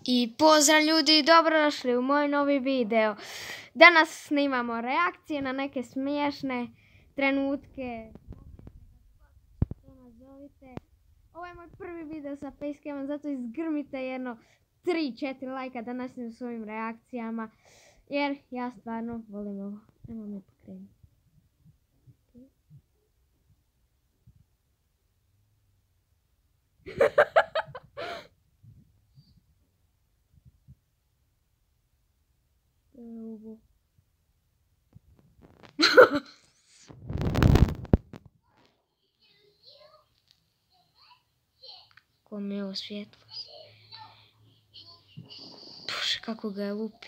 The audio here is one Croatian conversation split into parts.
I pozdrav ljudi, dobrodošli u moj novi video. Danas snimamo reakcije na neke smiješne trenutke. Ovo je moj prvi video sa facecamom, zato izgrmite jedno 3-4 lajka da nastavim svojim reakcijama. Jer ja stvarno volim ovo. Nemo me pokrenuti. Kom je ovo svjetlo? Bože, kako ga je lupi.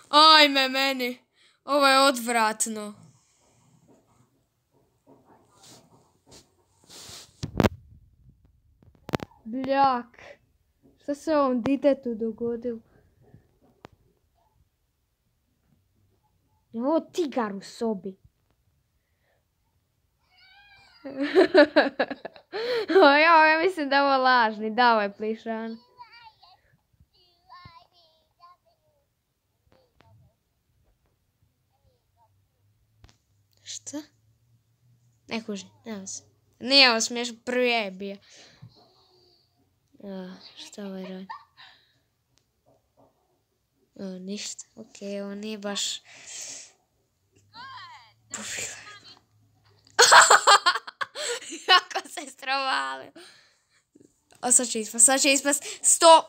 Ajme meni, ovo je odvratno. Bljak, šta se ovom ditetu dogodilo? Je ovo tigar u sobi? Ja mislim da je ovo lažni, davaj plišan. Šta? Ne kuži, nema se. Nije ovo smiješno, prvi je bio. Šta ovaj radi? Ništa, okej, ovo nije baš... Kako se strovalio. O, sad će ispast,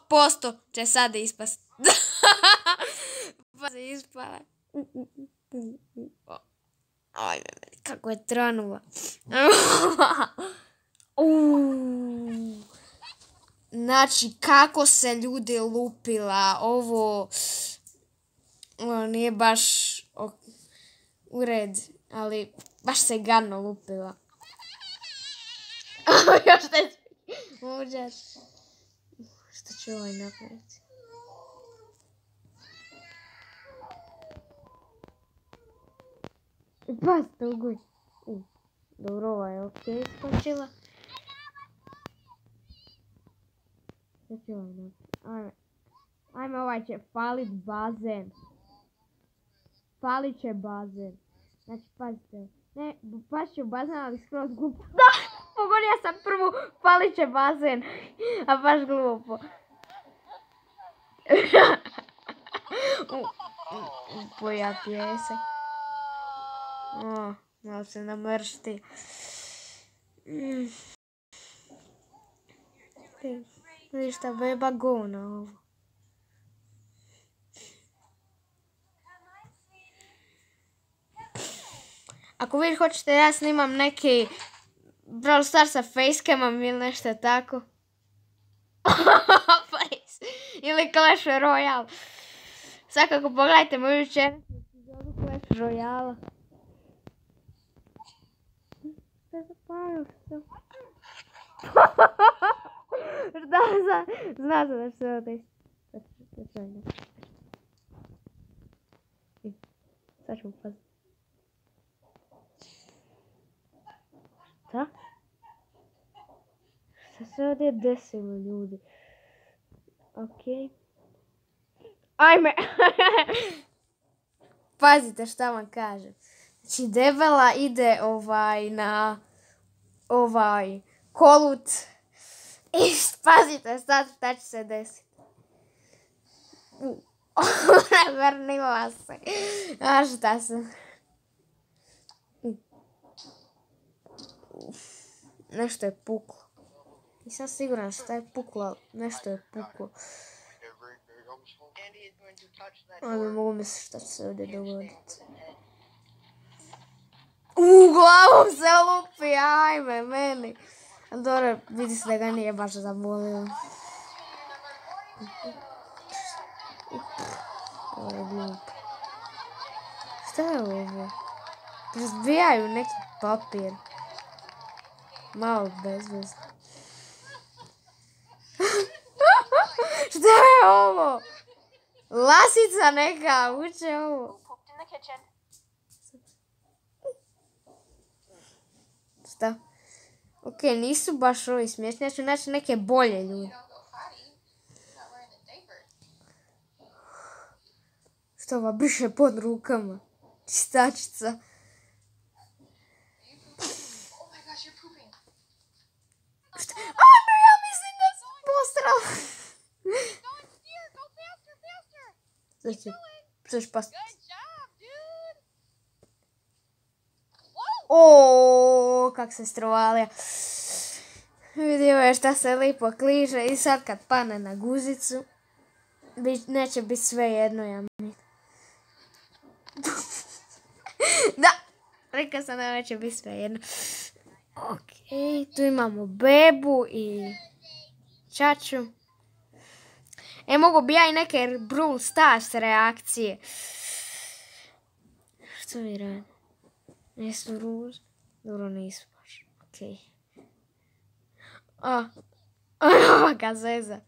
100% će sada ispast. Pa se ispala. Ajme, kako je tranula. Znači, kako se ljudi lupila. Ovo nije baš u red, ali baš se gadno lupila. Još te užas. Što ću ovaj napraviti? Basta, uguj. Dobro, ova je okej skočila. Što ću ovaj napraviti? Ajme, ovaj će palit bazen. Palit će bazen. Znači, pazite. Ne, palit će bazen, ali skroz glupo. Da! Pogodio sam prvu, palit će bazen. A baš glupo. Boja pjesak. Malo se namršti. Vidiš šta, beba gona ovo. Ako vi hoćete, ja snimam neki Brawl Stars sa facecamom ili nešto tako. Ili Clash Royale. Svakako pogledajte moju večerašnju epizodu Clash Royale. Zapalio se. Zna se da će se ovo desiti. Sad ćemo paziti. Šta? Šta se ovdje desilo, ljudi? Okej. Ajme! Pazite šta vam kažem. Znači, debela ide na kolut. I pazite sad šta će se desiti. Vrnila se. A šta se? Nešto je puklo. Nisam siguran šta je puklo, ali nešto je puklo. Ne mogu misliti šta će se ovdje dogoditi. Glavom se lupi, ajme meni. Dobro, vidi se da ga nije baš zabolio. Ovo je glup. Šta je ovo? Razbijaju neki papir. Malo bezvezno. Šta je ovo? Lasica neka uče ovo. Šta? Ok, nisu baš ovi smiješni, ja ću naći neke bolje ljude. se ova briše pod rukama. Čistačica. Ano, ja mislim da sam postrala. Sad ću pasti. Oooo, kak se strovalija. Vidio je šta se lipo kliže i sad kad pane na guzicu, neće biti sve jedno, ja mislim. Da, rekao sam da neće biti sve jedno. Ok, tu imamo bebu i čaču. Mogu bi ja i neke Brawl Stars reakcije. Što mi radi? Jesu ruž? Dobro, nisu baš. Ok. Ova gazeza.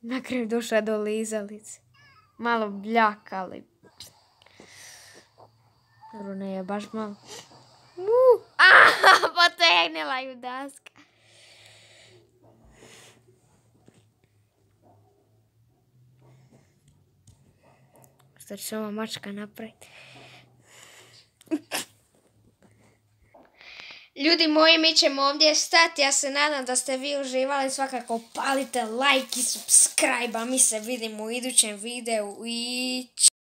Na kraju došla do lizalice. Malo bljaka, ali... Dobro, ne je baš malo. Potegnila ju daska. Što će ova mačka napraviti? Ljudi moji, mi ćemo ovdje stati. Ja se nadam da ste vi uživali. Svakako palite like i subscribe. A mi se vidimo u idućem videu i